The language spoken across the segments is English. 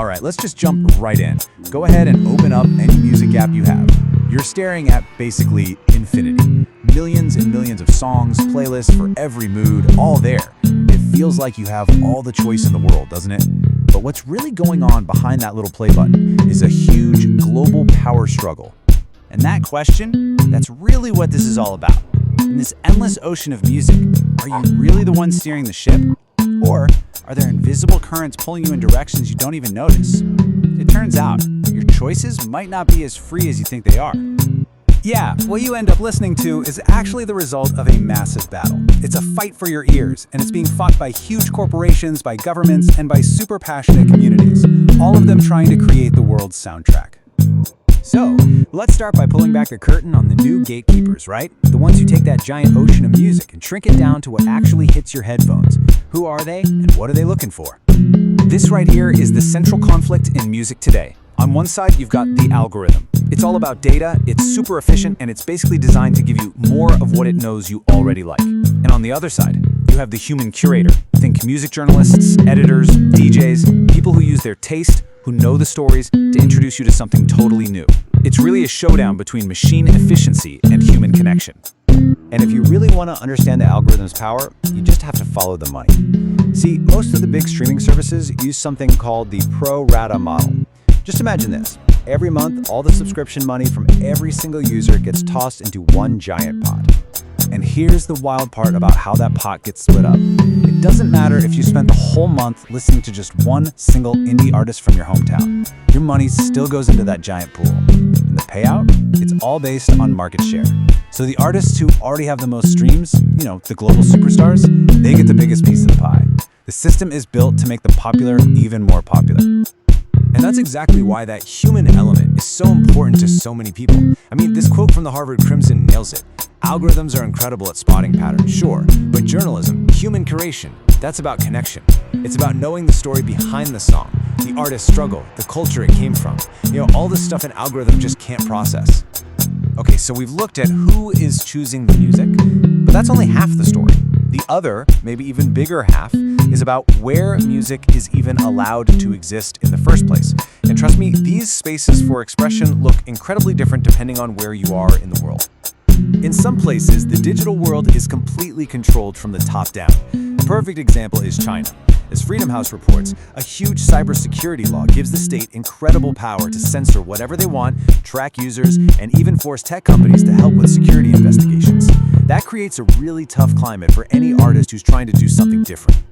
All right, let's just jump right in. Go ahead and open up any music app you have. You're staring at basically infinity. Millions and millions of songs, playlists for every mood, all there. It feels like you have all the choice in the world, doesn't it? But what's really going on behind that little play button is a huge global power struggle. And that question, that's really what this is all about. In this endless ocean of music, are you really the one steering the ship? Or are there invisible currents pulling you in directions you don't even notice? It turns out, your choices might not be as free as you think they are. Yeah, what you end up listening to is actually the result of a massive battle. It's a fight for your ears, and it's being fought by huge corporations, by governments, and by super passionate communities, all of them trying to create the world's soundtrack. So, let's start by pulling back the curtain on the new gatekeepers, right? The ones who take that giant ocean of music and shrink it down to what actually hits your headphones. Who are they, and what are they looking for? This right here is the central conflict in music today. On one side, you've got the algorithm. It's all about data, it's super efficient, and it's basically designed to give you more of what it knows you already like. And on the other side, you have the human curator. Think music journalists, editors, DJs, people who use their taste, who know the stories, to introduce you to something totally new. It's really a showdown between machine efficiency and human connection. And if you really want to understand the algorithm's power, you just have to follow the money. See, most of the big streaming services use something called the pro rata model. Just imagine this. Every month, all the subscription money from every single user gets tossed into one giant pot. And here's the wild part about how that pot gets split up. It doesn't matter if you spent the whole month listening to just one single indie artist from your hometown. Your money still goes into that giant pool. And the payout? It's all based on market share. So the artists who already have the most streams, the global superstars, they get the biggest piece of the pie. The system is built to make the popular even more popular. And that's exactly why that human element is so important to so many people. I mean, this quote from the Harvard Crimson nails it. Algorithms are incredible at spotting patterns, sure, but journalism, human curation, that's about connection. It's about knowing the story behind the song, the artist's struggle, the culture it came from. All this stuff an algorithm just can't process. Okay, so we've looked at who is choosing the music, but that's only half the story. The other, maybe even bigger half, is about where music is even allowed to exist in the first place. And trust me, these spaces for expression look incredibly different depending on where you are in the world. In some places, the digital world is completely controlled from the top down. A perfect example is China. As Freedom House reports, a huge cybersecurity law gives the state incredible power to censor whatever they want, track users, and even force tech companies to help with security investigations. That creates a really tough climate for any artist who's trying to do something different.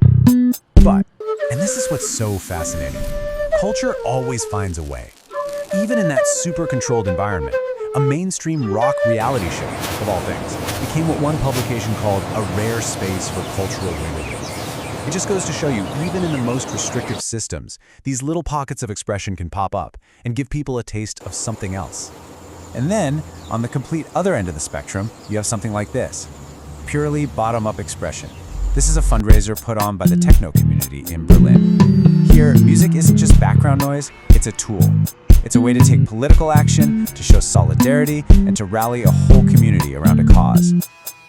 But, and this is what's so fascinating, culture always finds a way. Even in that super controlled environment, a mainstream rock reality show, of all things, became what one publication called a rare space for cultural unity. It just goes to show you, even in the most restrictive systems, these little pockets of expression can pop up and give people a taste of something else. And then, on the complete other end of the spectrum, you have something like this, purely bottom-up expression. This is a fundraiser put on by the techno community in Berlin. Here, music isn't just background noise, it's a tool. It's a way to take political action, to show solidarity, and to rally a whole community around a cause.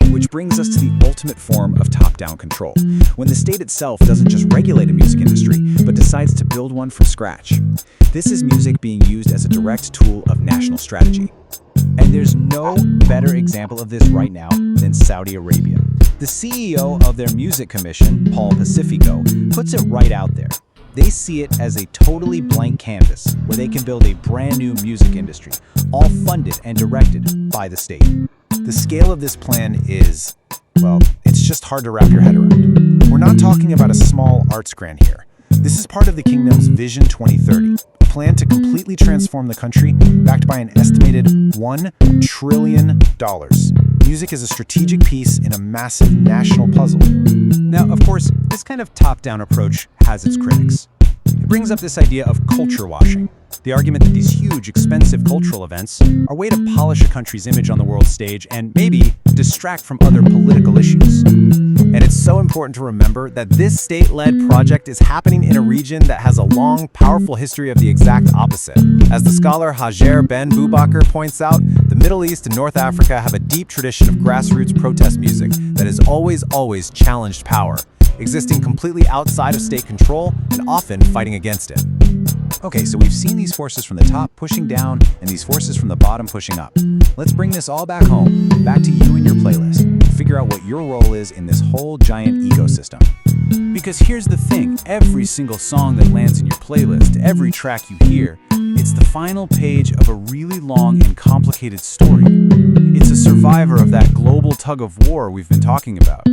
Which brings us to the ultimate form of top-down control, when the state itself doesn't just regulate a music industry, but decides to build one from scratch. This is music being used as a direct tool of national strategy. And there's no better example of this right now than Saudi Arabia. The CEO of their music commission, Paul Pacifico, puts it right out there. They see it as a totally blank canvas where they can build a brand new music industry, all funded and directed by the state. The scale of this plan is, well, it's just hard to wrap your head around. We're not talking about a small arts grant here. This is part of the kingdom's Vision 2030, a plan to completely transform the country, backed by an estimated $1 trillion. Music is a strategic piece in a massive national puzzle. Now, of course, this kind of top-down approach has its critics. It brings up this idea of culture washing, the argument that these huge, expensive cultural events are a way to polish a country's image on the world stage and maybe distract from other political issues. And it's so important to remember that this state-led project is happening in a region that has a long, powerful history of the exact opposite. As the scholar Hajer Ben Boubaker points out, the Middle East and North Africa have a deep tradition of grassroots protest music that has always challenged power, existing completely outside of state control and often fighting against it. Okay, so we've seen these forces from the top pushing down and these forces from the bottom pushing up. Let's bring this all back home, back to you and your playlist, and figure out what your role is in this whole giant ecosystem. Because here's the thing, every single song that lands in your playlist, every track you hear, it's the final page of a really long and complicated story. It's a survivor of that global tug of war we've been talking about.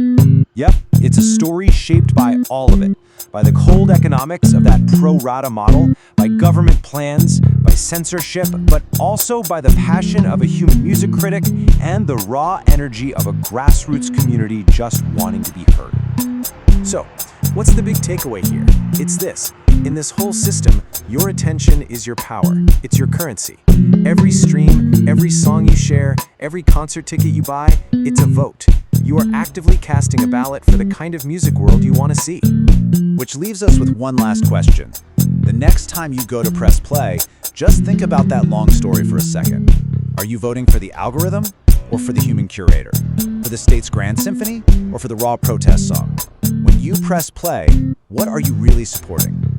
Yep, it's a story shaped by all of it. By the cold economics of that pro-rata model, by government plans, by censorship, but also by the passion of a human music critic and the raw energy of a grassroots community just wanting to be heard. So, what's the big takeaway here? It's this. In this whole system, your attention is your power. It's your currency. Every stream, every song you share, every concert ticket you buy, it's a vote. You are actively casting a ballot for the kind of music world you want to see. Which leaves us with one last question. The next time you go to press play, just think about that long story for a second. Are you voting for the algorithm or for the human curator? For the state's grand symphony or for the raw protest song? When you press play, what are you really supporting?